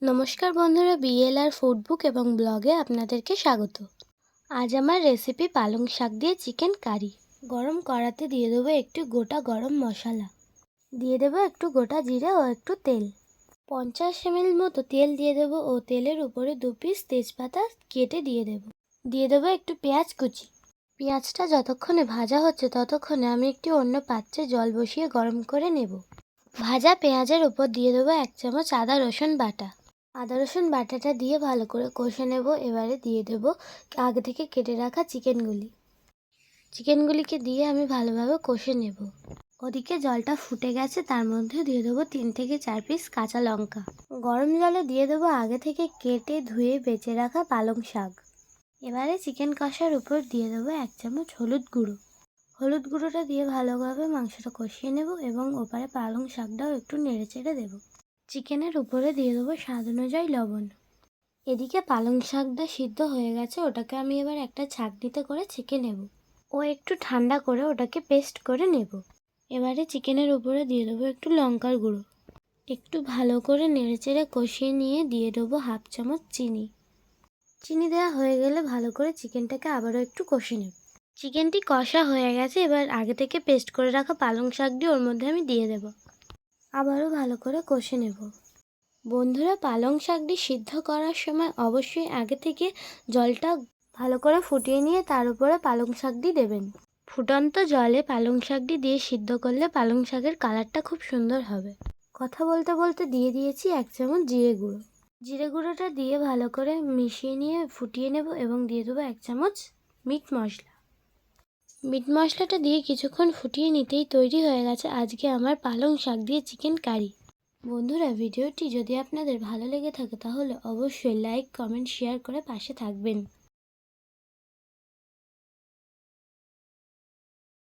নমস্কার বন্ধুরা, বিএলআর ফুডবুক এবং ব্লগে আপনাদেরকে স্বাগত। আজ আমার রেসিপি পালং শাক দিয়ে চিকেন কারি। গরম কড়াতে দিয়ে দেবো একটু গোটা গরম মশলা, দিয়ে দেবো একটু গোটা জিরে ও একটু তেল। 50 ml মতো তেল দিয়ে দেবো ও তেলের উপরে 2 পিস তেজপাতা কেটে দিয়ে দেবো একটু পেঁয়াজ কুচি। পেঁয়াজটা যতক্ষণে ভাজা হচ্ছে ততক্ষণে আমি একটি অন্য পাত্রে জল বসিয়ে গরম করে নেব। ভাজা পেঁয়াজের উপর দিয়ে দেবো 1 চামচ আদা রসুন বাটা। আদা রসুন বাটাটা দিয়ে ভালো করে কষে নেব। এবারে দিয়ে দেব আগে থেকে কেটে রাখা চিকেনগুলিকে দিয়ে আমি ভালোভাবে কষে নেব। ওদিকে জলটা ফুটে গেছে, তার মধ্যে দিয়ে দেবো 3 থেকে 4 পিস কাঁচা লঙ্কা। গরম জলে দিয়ে দেবো আগে থেকে কেটে ধুয়ে বেঁচে রাখা পালং শাক। এবারে চিকেন কষার উপর দিয়ে দেবো 1 চামচ হলুদ গুঁড়োটা দিয়ে ভালোভাবে মাংসটা কষিয়ে নেব এবং ওপারে পালং শাকটাও একটু নেড়ে চেড়ে দেবো। চিকেনের উপরে দিয়ে দেবো স্বাদ অনুযায়ী লবণ। এদিকে পালং শাকটা সিদ্ধ হয়ে গেছে, ওটাকে আমি এবার একটা ছাঁকনিতে করে ছেঁকে নেব ও একটু ঠান্ডা করে ওটাকে পেস্ট করে নেব। এবারে চিকেনের উপরে দিয়ে দেবো একটু লঙ্কার গুঁড়ো। একটু ভালো করে নেড়েচেড়ে কষিয়ে নিয়ে দিয়ে দেবো 1/2 চামচ চিনি দেওয়া হয়ে গেলে ভালো করে চিকেনটাকে আবারও একটু কষে নেব। চিকেনটি কষা হয়ে গেছে, এবার আগে থেকে পেস্ট করে রাখা পালং শাকটি ওর মধ্যে আমি দিয়ে দেব। আবারও ভালো করে কষে নেব। বন্ধুরা, পালং শাকটি সিদ্ধ করার সময় অবশ্যই আগে থেকে জলটা ভালো করে ফুটিয়ে নিয়ে তার উপরে পালং শাকটি দেবেন। ফুটন্ত জলে পালং শাকটি দিয়ে সিদ্ধ করলে পালং শাকের কালারটা খুব সুন্দর হবে। কথা বলতে বলতে দিয়ে দিয়েছি 1 চামচ জিরে গুঁড়োটা দিয়ে ভালো করে মিশিয়ে নিয়ে ফুটিয়ে নেব এবং দিয়ে দেবো 1 চামচ মিট মশলাটা দিয়ে কিছুক্ষণ ফুটিয়ে নিতেই তৈরি হয়ে গেছে আজকে আমার পালং শাক দিয়ে চিকেন কারি। বন্ধুরা, ভিডিওটি যদি আপনাদের ভালো লেগে থাকে তাহলে অবশ্যই লাইক, কমেন্ট, শেয়ার করে পাশে থাকবেন।